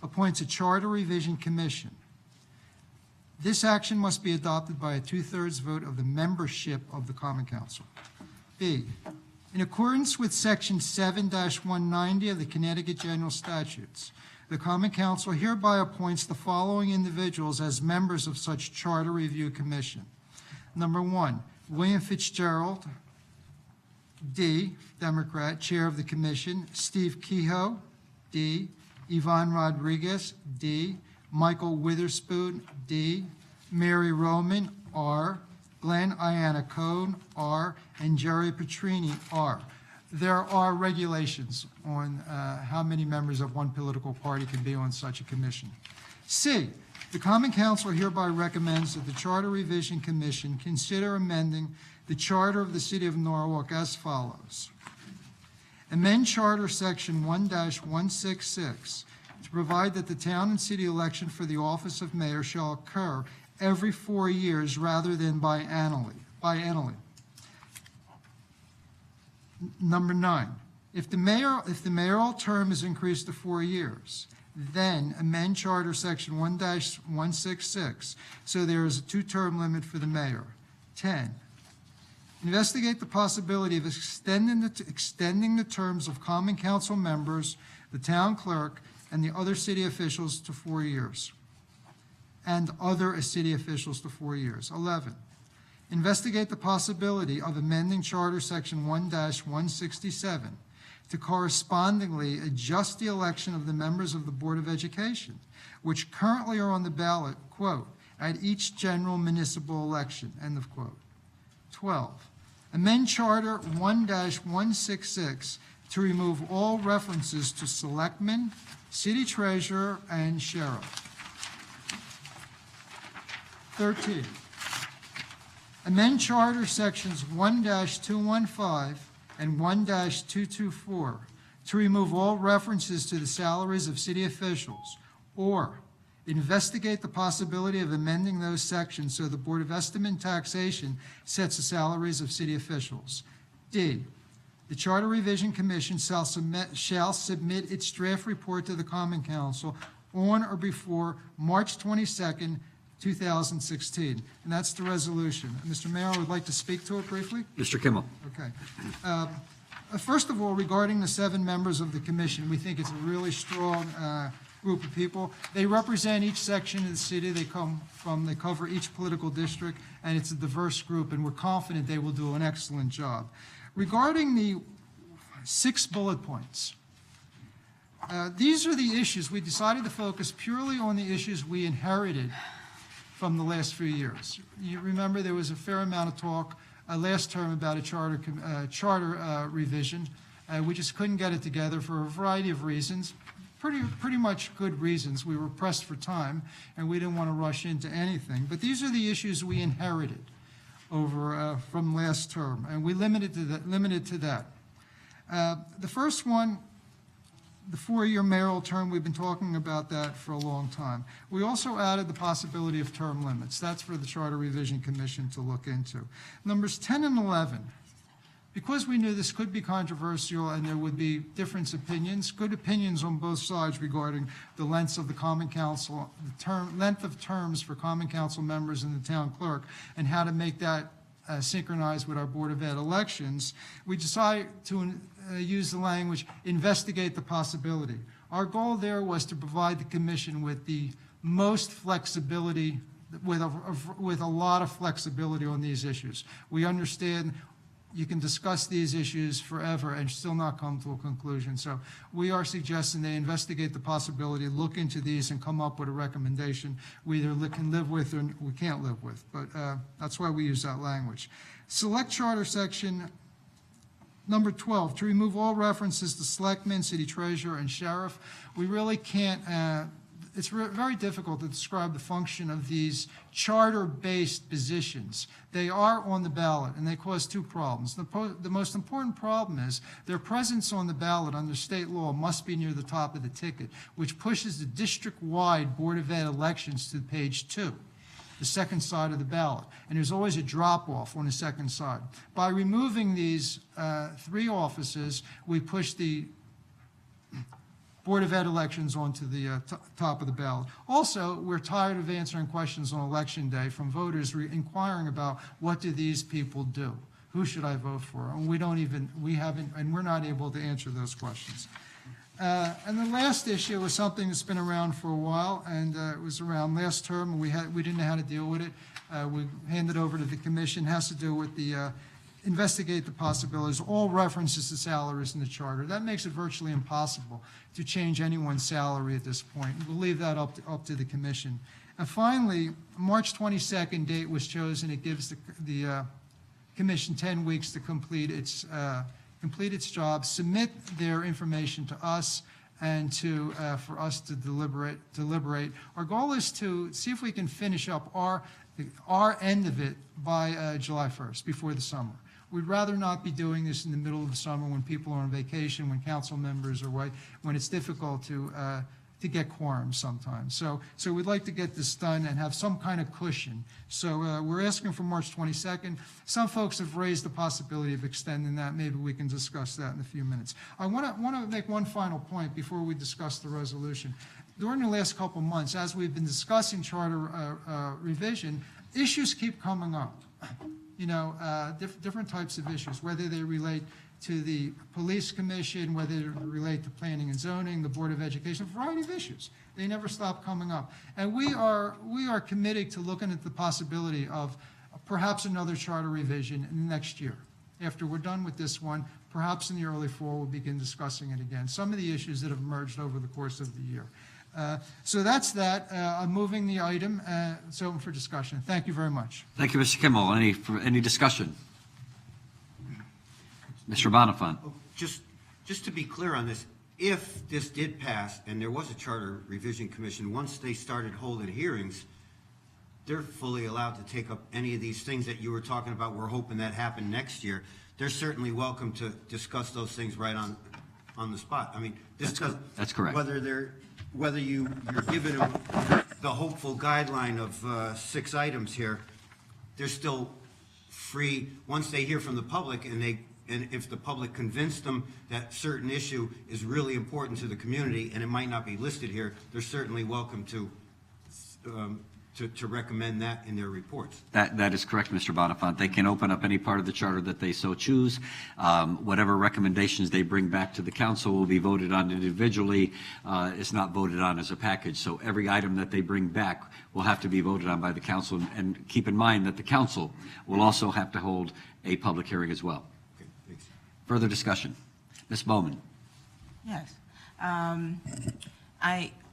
[SPEAKER 12] appoints a Charter Revision Commission. This action must be adopted by a 2/3 vote of the membership of the Common Council. B, in accordance with Section 7-190 of the Connecticut General Statutes, the Common Council hereby appoints the following individuals as members of such Charter Review Commission. Number 1, William Fitzgerald, D, Democrat, Chair of the Commission. Steve Kehoe, D. Yvonne Rodriguez, D. Michael Witherspoon, D. Mary Roman, R. Glenn Iannacone, R. and Jerry Petrini, R. There are regulations on how many members of one political party can be on such a commission. C, the Common Council hereby recommends that the Charter Revision Commission consider amending the Charter of the City of Norwalk as follows. Amend Charter Section 1-166 to provide that the town and city election for the office of mayor shall occur every 4 years rather than biannually. Number 9, if the mayoral term is increased to 4 years, then amend Charter Section 1-166 so there is a 2-term limit for the mayor. 10, investigate the possibility of extending the terms of common council members, the town clerk, and the other city officials to 4 years. And other city officials to 4 years. 11, investigate the possibility of amending Charter Section 1-167 to correspondingly adjust the election of the members of the Board of Education, which currently are on the ballot, quote, at each general municipal election, end of quote. 12, amend Charter 1-166 to remove all references to selectmen, city treasurer, and sheriff. 13, amend Charter Sections 1-215 and 1-224 to remove all references to the salaries of city officials, or investigate the possibility of amending those sections so the Board of Estimate and Taxation sets the salaries of city officials. D, the Charter Revision Commission shall submit its draft report to the Common Council on or before March 22nd, 2016. And that's the resolution. Mr. Mayor, I would like to speak to it briefly.
[SPEAKER 11] Mr. Kimmel.
[SPEAKER 12] Okay. First of all, regarding the 7 members of the commission, we think it's a really strong group of people. They represent each section of the city they cover each political district, and it's a diverse group, and we're confident they will do an excellent job. Regarding the 6 bullet points, these are the issues. We decided to focus purely on the issues we inherited from the last few years. You remember there was a fair amount of talk last term about a charter revision. We just couldn't get it together for a variety of reasons, pretty much good reasons. We were pressed for time, and we didn't want to rush into anything. But these are the issues we inherited over from last term, and we limited to that. The first one, the 4-year mayoral term, we've been talking about that for a long time. We also added the possibility of term limits. That's for the Charter Revision Commission to look into. Numbers 10 and 11, because we knew this could be controversial and there would be different opinions, good opinions on both sides regarding the lengths of the Common Council, length of terms for Common Council members and the town clerk, and how to make that synchronized with our Board of Ed elections, we decided to use the language, investigate the possibility. Our goal there was to provide the commission with the most flexibility, with a lot of flexibility on these issues. We understand you can discuss these issues forever and still not come to a conclusion. So we are suggesting they investigate the possibility, look into these, and come up with a recommendation we either can live with or we can't live with. But that's why we use that language. Select Charter Section number 12, to remove all references to selectmen, city treasurer, and sheriff. We really can't, it's very difficult to describe the function of these charter-based positions. They are on the ballot, and they cause 2 problems. The most important problem is their presence on the ballot under state law must be near the top of the ticket, which pushes the district-wide Board of Ed elections to page 2. The second side of the ballot, and there's always a drop-off on the second side. By removing these 3 offices, we push the Board of Ed elections onto the top of the ballot. Also, we're tired of answering questions on Election Day from voters inquiring about what do these people do? Who should I vote for? And we're not able to answer those questions. And the last issue was something that's been around for a while, and it was around last term, and we didn't know how to deal with it. We handed over to the commission. It has to do with the investigate the possibilities, all references to salaries in the charter. That makes it virtually impossible to change anyone's salary at this point. We'll leave that up to the commission. And finally, March 22nd date was chosen. It gives the commission 10 weeks to complete its job, submit their information to us, and for us to deliberate. Our goal is to see if we can finish up our end of it by July 1st, before the summer. We'd rather not be doing this in the middle of the summer when people are on vacation, when council members are away, when it's difficult to get quorum sometimes. So we'd like to get this done and have some kind of cushion. So we're asking for March 22nd. Some folks have raised the possibility of extending that. Maybe we can discuss that in a few minutes. I want to make one final point before we discuss the resolution. During the last couple months, as we've been discussing charter revision, issues keep coming up. Different types of issues, whether they relate to the police commission, whether they relate to planning and zoning, the Board of Education, a variety of issues. They never stop coming up. And we are committed to looking at the possibility of perhaps another charter revision in the next year. After we're done with this one, perhaps in the early fall, we'll begin discussing it again. Some of the issues that have emerged over the course of the year. So that's that. I'm moving the item. It's open for discussion. Thank you very much.
[SPEAKER 11] Thank you, Mr. Kimmel. Any discussion? Mr. Bonifant.
[SPEAKER 9] Just to be clear on this, if this did pass and there was a charter revision commission, once they started holding hearings, they're fully allowed to take up any of these things that you were talking about. We're hoping that happen next year. They're certainly welcome to discuss those things right on the spot. I mean,
[SPEAKER 11] that's correct.
[SPEAKER 9] Whether you're giving them the hopeful guideline of 6 items here, they're still free once they hear from the public, and if the public convinced them that certain issue is really important to the community and it might not be listed here, they're certainly welcome to recommend that in their reports.
[SPEAKER 11] That is correct, Mr. Bonifant. They can open up any part of the charter that they so choose. Whatever recommendations they bring back to the council will be voted on individually. It's not voted on as a package. So every item that they bring back will have to be voted on by the council. And keep in mind that the council will also have to hold a public hearing as well.
[SPEAKER 9] Okay, thanks.
[SPEAKER 11] Further discussion. Ms. Bowman.
[SPEAKER 16] Yes. I'm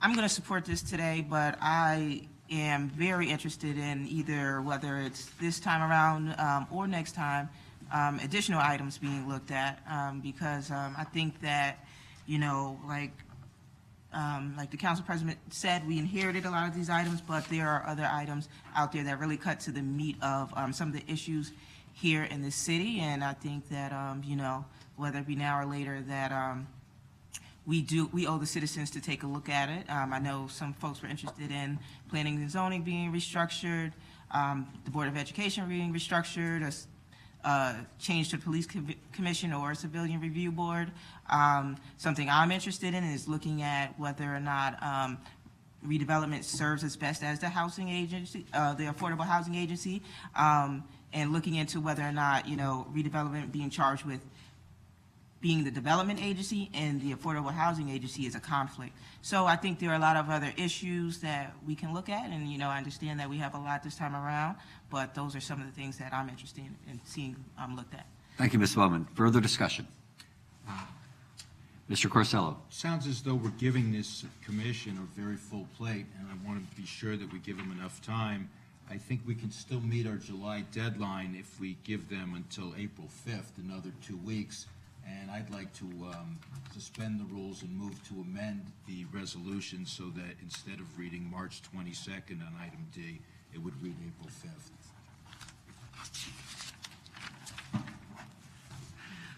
[SPEAKER 16] going to support this today, but I am very interested in either whether it's this time around or next time, additional items being looked at, because I think that, like the council president said, we inherited a lot of these items, but there are other items out there that really cut to the meat of some of the issues here in the city, and I think that, whether it be now or later, that we owe the citizens to take a look at it. I know some folks were interested in planning and zoning being restructured, the Board of Education being restructured, a change to the Police Commission or a Civilian Review Board. Something I'm interested in is looking at whether or not redevelopment serves as best as the housing agency, the Affordable Housing Agency, and looking into whether or not, redevelopment being charged with being the development agency and the Affordable Housing Agency is a conflict. So I think there are a lot of other issues that we can look at, and I understand that we have a lot this time around, but those are some of the things that I'm interested in seeing looked at.
[SPEAKER 11] Thank you, Ms. Bowman. Further discussion. Mr. Corsello.
[SPEAKER 18] Sounds as though we're giving this commission a very full plate, and I want to be sure that we give them enough time. I think we can still meet our July deadline if we give them until April 5th, another 2 weeks. And I'd like to suspend the rules and move to amend the resolution so that instead of reading March 22nd on item D, it would read April 5th.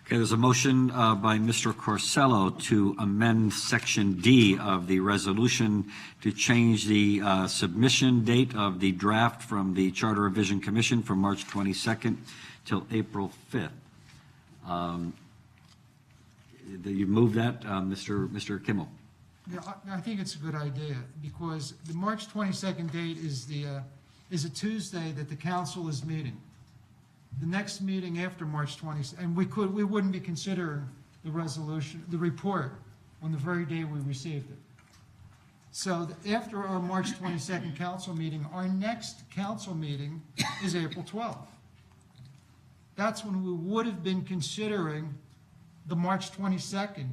[SPEAKER 11] Okay, there's a motion by Mr. Corsello to amend Section D of the resolution to change the submission date of the draft from the Charter Revision Commission from March 22nd till April 5th. You move that, Mr. Kimmel?
[SPEAKER 12] Yeah, I think it's a good idea, because the March 22nd date is a Tuesday that the council is meeting. The next meeting after March 22nd, and we wouldn't be considering the resolution, the report, on the very day we received it. So after our March 22nd council meeting, our next council meeting is April 12th. That's when we would have been considering the March 22nd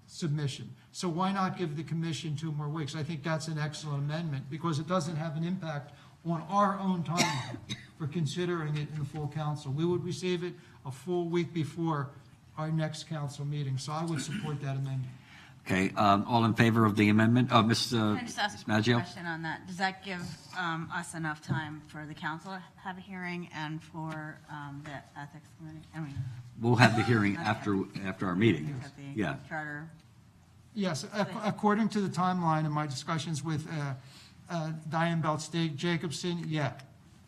[SPEAKER 12] submission. So why not give the commission 2 more weeks? I think that's an excellent amendment, because it doesn't have an impact on our own timeline for considering it in the full council. We would receive it a full week before our next council meeting, so I would support that amendment.
[SPEAKER 11] Okay, all in favor of the amendment? Ms.
[SPEAKER 10] Can I just ask a
[SPEAKER 11] Maggio?
[SPEAKER 10] question on that? Does that give us enough time for the council to have a hearing and for the ethics committee? I mean,
[SPEAKER 11] We'll have the hearing after our meeting.
[SPEAKER 10] have the
[SPEAKER 11] Yeah.
[SPEAKER 10] charter.
[SPEAKER 12] Yes, according to the timeline in my discussions with Diane Belt-Jacobson, yeah,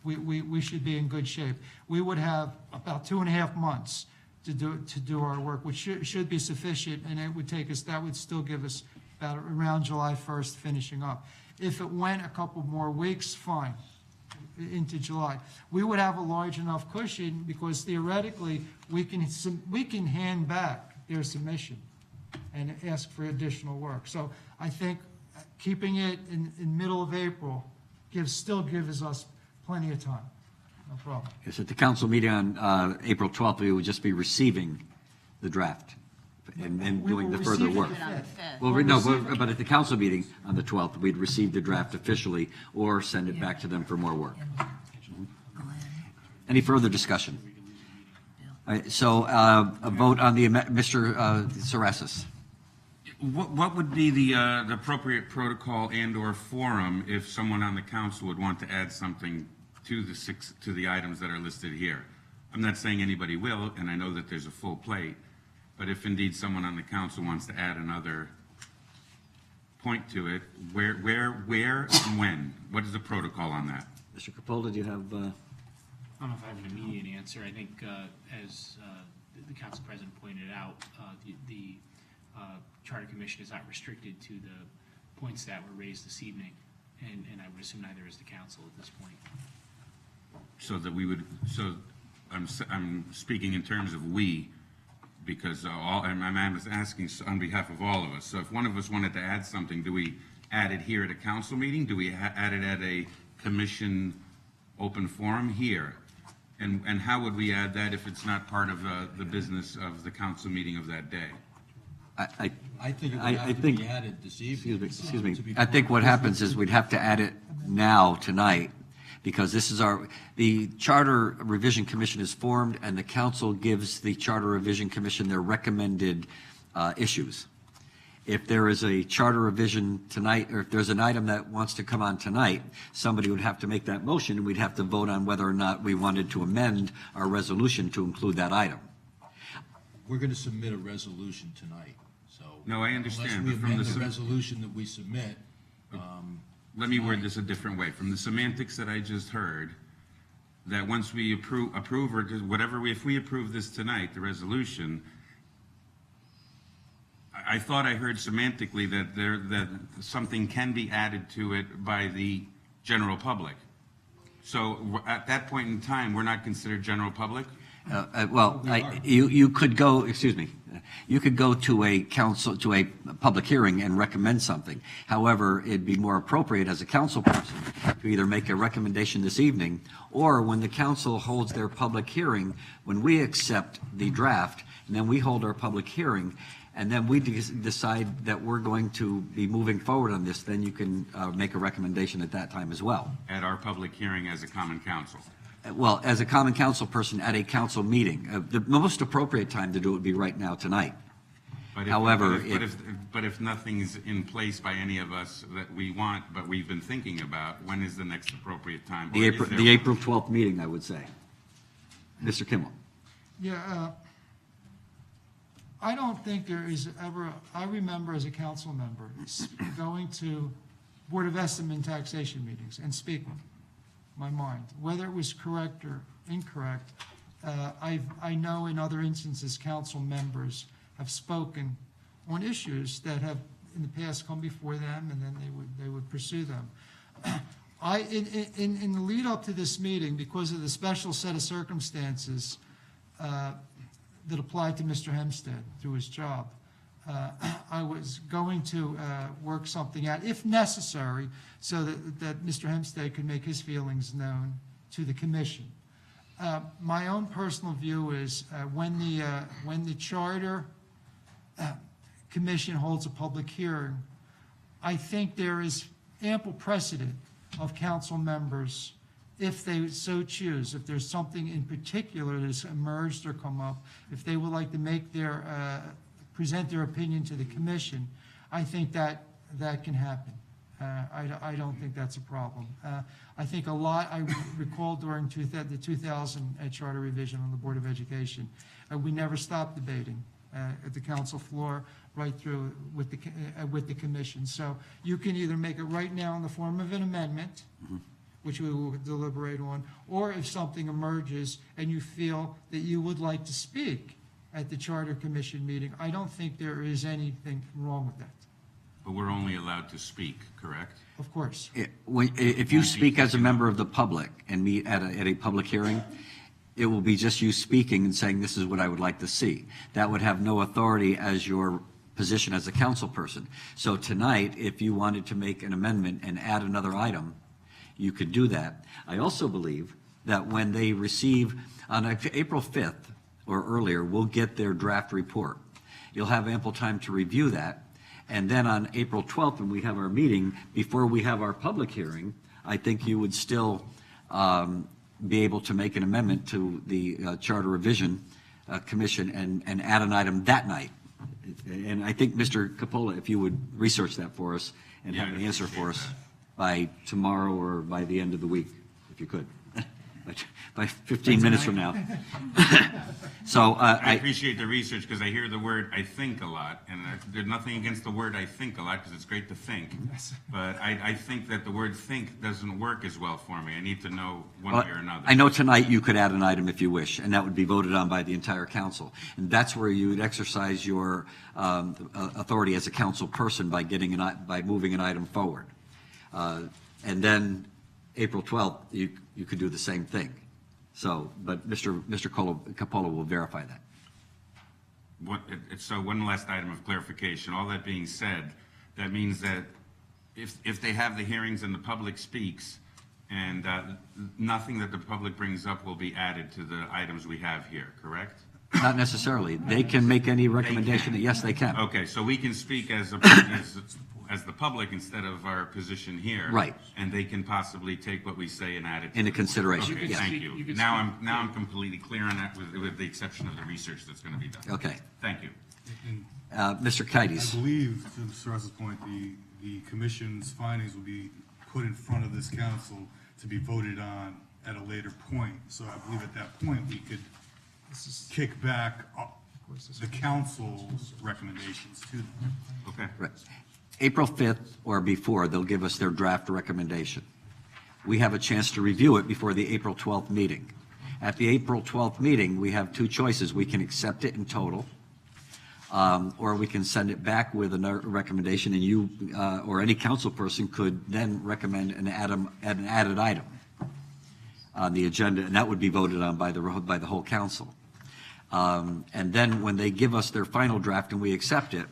[SPEAKER 12] we should be in good shape. We would have about 2.5 months to do our work, which should be sufficient, and it would take us, that would still give us about around July 1st finishing up. If it went a couple more weeks, fine, into July. We would have a large enough cushion because theoretically, we can hand back their submission and ask for additional work. So I think keeping it in middle of April still gives us plenty of time. No problem.
[SPEAKER 11] Yes, at the council meeting on April 12th, we would just be receiving the draft and
[SPEAKER 12] We
[SPEAKER 11] doing
[SPEAKER 12] will
[SPEAKER 11] the further
[SPEAKER 12] receive it
[SPEAKER 11] work.
[SPEAKER 12] the 5th.
[SPEAKER 11] Well,
[SPEAKER 12] We'll
[SPEAKER 11] no,
[SPEAKER 12] receive it.
[SPEAKER 11] but at the council meeting on the 12th, we'd receive the draft officially or send it back to them for more work. Any further discussion? All right, so a vote on the, Mr. Sarasis.
[SPEAKER 14] What would be the appropriate protocol and/or forum if someone on the council would want to add something to the items that are listed here? I'm not saying anybody will, and I know that there's a full plate, but if indeed someone on the council wants to add another point to it, where, and when? What is the protocol on that?
[SPEAKER 11] Mr. Capola, do you have?
[SPEAKER 19] I don't know if I have an immediate answer. I think, as the council president pointed out, the Charter Commission is not restricted to the points that were raised this evening, and I would assume neither is the council at this point.
[SPEAKER 14] So that we would, so I'm speaking in terms of we, because I'm asking on behalf of all of us. So if one of us wanted to add something, do we add it here at a council meeting? Do we add it at a commission open forum here? And how would we add that if it's not part of the business of the council meeting of that day?
[SPEAKER 18] I think it would have to be added this evening.
[SPEAKER 11] Excuse me. I think what happens is we'd have to add it now, tonight, because this is the Charter Revision Commission is formed, and the council gives the Charter Revision Commission their recommended issues. If there is a charter revision tonight, or if there's an item that wants to come on tonight, somebody would have to make that motion, and we'd have to vote on whether or not we wanted to amend our resolution to include that item.
[SPEAKER 18] We're going to submit a resolution tonight, so.
[SPEAKER 14] No, I understand,
[SPEAKER 18] Unless we
[SPEAKER 14] but from
[SPEAKER 18] amend
[SPEAKER 14] the
[SPEAKER 18] the resolution that we submit.
[SPEAKER 14] Let me word this a different way. From the semantics that I just heard, that once we approve or whatever, if we approve this tonight, the resolution, I thought I heard semantically that something can be added to it by the general public. So at that point in time, we're not considered general public?
[SPEAKER 11] You could go, excuse me, you could go to a public hearing and recommend something. However, it'd be more appropriate as a council person to either make a recommendation this evening, or when the council holds their public hearing, when we accept the draft, and then we hold our public hearing, and then we decide that we're going to be moving forward on this, then you can make a recommendation at that time as well.
[SPEAKER 14] At our public hearing as a common council?
[SPEAKER 11] Well, as a common council person at a council meeting, the most appropriate time to do it would be right now, tonight. However,
[SPEAKER 14] but if nothing's in place by any of us that we want, but we've been thinking about, when is the next appropriate time?
[SPEAKER 11] the April 12th meeting, I would say. Mr. Kimmel.
[SPEAKER 12] Yeah, I don't think there is ever, I remember as a council member going to Board of Estimate and Taxation meetings and speaking my mind, whether it was correct or incorrect. I know in other instances, council members have spoken on issues that have in the past come before them, and then they would pursue them. In the lead up to this meeting, because of the special set of circumstances that applied to Mr. Hempstead through his job, I was going to work something out, if necessary, so that Mr. Hempstead could make his feelings known to the commission. My own personal view is when the Charter Commission holds a public hearing, I think there is ample precedent of council members, if they so choose, if there's something in particular that's emerged or come up, if they would like to make present their opinion to the commission, I think that can happen. I don't think that's a problem. I think I recall during the 2000 charter revision on the Board of Education, we never stopped debating at the council floor right through with the commission. So you can either make it right now in the form of an amendment, which we will deliberate on, or if something emerges and you feel that you would like to speak at the charter commission meeting, I don't think there is anything wrong with that.
[SPEAKER 14] But we're only allowed to speak, correct?
[SPEAKER 12] Of course.
[SPEAKER 11] If you speak as a member of the public and meet at a public hearing, it will be just you speaking and saying, this is what I would like to see. That would have no authority as your position as a council person. So tonight, if you wanted to make an amendment and add another item, you could do that. I also believe that when they receive, on April 5th or earlier, we'll get their draft report. You'll have ample time to review that. And then on April 12th, when we have our meeting, before we have our public hearing, I think you would still be able to make an amendment to the Charter Revision Commission and add an item that night. And I think, Mr. Coppola, if you would research that for us and have an answer for us by tomorrow or by the end of the week, if you could. By 15 minutes from now. So
[SPEAKER 14] I appreciate the research because I hear the word "I think" a lot, and there's nothing against the word "I think" a lot because it's great to think. But I think that the word "think" doesn't work as well for me. I need to know one way or another.
[SPEAKER 11] I know tonight you could add an item if you wish, and that would be voted on by the entire council. And that's where you would exercise your authority as a council person by moving an item forward. And then April 12th, you could do the same thing. So, but Mr. Coppola will verify that.
[SPEAKER 14] So one last item of clarification. All that being said, that means that if they have the hearings and the public speaks, and nothing that the public brings up will be added to the items we have here, correct?
[SPEAKER 11] Not necessarily. They can make any recommendation that yes, they can.
[SPEAKER 14] Okay, so we can speak as the public instead of our position here.
[SPEAKER 11] Right.
[SPEAKER 14] And they can possibly take what we say and add it
[SPEAKER 11] Into consideration.
[SPEAKER 14] Okay,
[SPEAKER 11] Yes.
[SPEAKER 14] thank you. Now I'm completely clear on that with the exception of the research that's going to be done.
[SPEAKER 11] Okay.
[SPEAKER 14] Thank you.
[SPEAKER 11] Mr. Kites.
[SPEAKER 4] I believe, to Mr. Russell's point, the commission's findings will be put in front of this council to be voted on at a later point. So I believe at that point, we could kick back the council's recommendations to them.
[SPEAKER 14] Okay.
[SPEAKER 11] Right. April 5th or before, they'll give us their draft recommendation. We have a chance to review it before the April 12th meeting. At the April 12th meeting, we have two choices. We can accept it in total, or we can send it back with a recommendation, and you or any council person could then recommend an added item on the agenda, and that would be voted on by the whole council. And then when they give us their final draft and we accept it,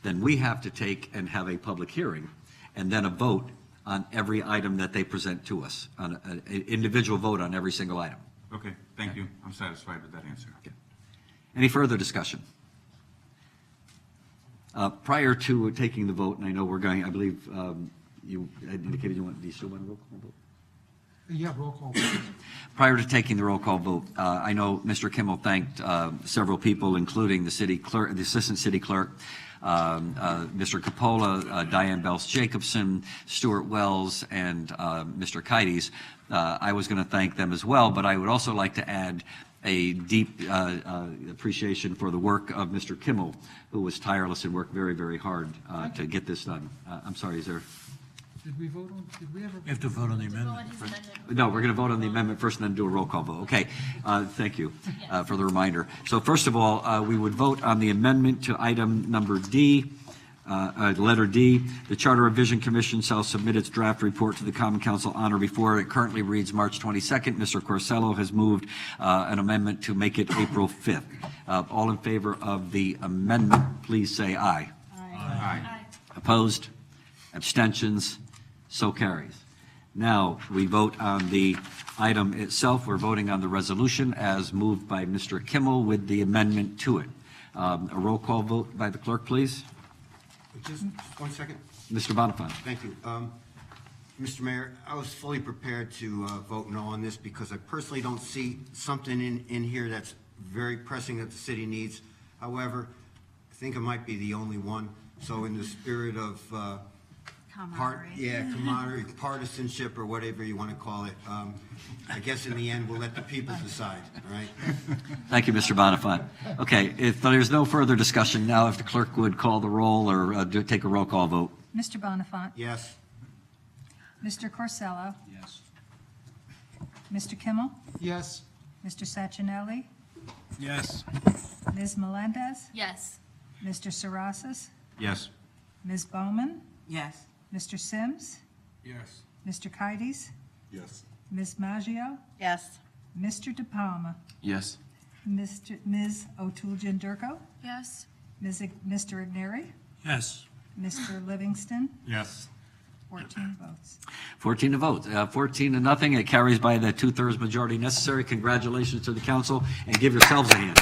[SPEAKER 11] then we have to take and have a public hearing and then a vote on every item that they present to us, on an individual vote on every single item.
[SPEAKER 14] Okay, thank you. I'm satisfied with that answer.
[SPEAKER 11] Okay. Any further discussion? Prior to taking the vote, and I know we're going, I believe you had indicated do you still want a roll call vote?
[SPEAKER 12] Yeah, roll call.
[SPEAKER 11] Prior to taking the roll call vote, I know Mr. Kimmel thanked several people, including the city clerk, the assistant city clerk, Mr. Coppola, Diane Bells-Jacobson, Stuart Wells, and Mr. Kites. I was going to thank them as well, but I would also like to add a deep appreciation for the work of Mr. Kimmel, who was tireless and worked very, very hard to get this done. I'm sorry, is there?
[SPEAKER 12] Did we vote on, did we ever?
[SPEAKER 7] You have to vote on the amendment.
[SPEAKER 11] No, we're going to vote on the amendment first and then do a roll call vote. Okay, thank you for the reminder. So first of all, we would vote on the amendment to item number D, letter D. The Charter Revision Commission shall submit its draft report to the Common Council on or before. It currently reads March 22nd. Mr. Corsello has moved an amendment to make it April 5th. All in favor of the amendment, please say aye.
[SPEAKER 14] Aye.
[SPEAKER 11] Opposed? Abstentions? So carries. Now, we vote on the item itself. We're voting on the resolution as moved by Mr. Kimmel with the amendment to it. A roll call vote by the clerk, please.
[SPEAKER 9] Just 1 second.
[SPEAKER 11] Mr. Bonifant.
[SPEAKER 9] Thank you. Mr. Mayor, I was fully prepared to vote no on this because I personally don't see something in here that's very pressing that the city needs. However, I think it might be the only one. So in the spirit of camaraderie, partisanship, or whatever you want to call it, I guess in the end, we'll let the people decide, all right?
[SPEAKER 11] Thank you, Mr. Bonifant. Okay, if there's no further discussion now, if the clerk would call the roll or take a roll call vote.
[SPEAKER 2] Mr. Bonifant.
[SPEAKER 9] Yes.
[SPEAKER 2] Mr. Corsello.
[SPEAKER 13] Yes.
[SPEAKER 2] Mr. Kimmel.
[SPEAKER 12] Yes.
[SPEAKER 2] Mr. Sacchinelli.
[SPEAKER 18] Yes.
[SPEAKER 2] Ms. Melendez.
[SPEAKER 15] Yes.
[SPEAKER 2] Mr. Sarasis.
[SPEAKER 3] Yes.
[SPEAKER 2] Ms. Bowman.
[SPEAKER 16] Yes.
[SPEAKER 2] Mr. Sims.
[SPEAKER 13] Yes.
[SPEAKER 2] Mr. Kides.
[SPEAKER 18] Yes.
[SPEAKER 2] Ms. Maggio.
[SPEAKER 10] Yes.
[SPEAKER 2] Mr. De Palma.
[SPEAKER 5] Yes.
[SPEAKER 2] Ms. O'Toole-Jindurko.
[SPEAKER 8] Yes.
[SPEAKER 2] Mr. Igneri.
[SPEAKER 7] Yes.
[SPEAKER 2] Mr. Livingston.
[SPEAKER 18] Yes.
[SPEAKER 2] 14 votes.
[SPEAKER 11] 14 to vote, 14 to nothing. It carries by the 2/3 majority necessary. Congratulations to the council, and give yourselves a hand.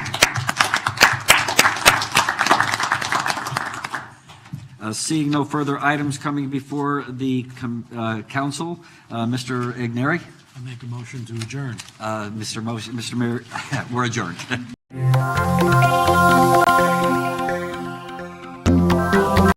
[SPEAKER 11] Seeing no further items coming before the council, Mr. Igneri?
[SPEAKER 7] I make a motion to adjourn.
[SPEAKER 11] Mr. Mayor, we're adjourned.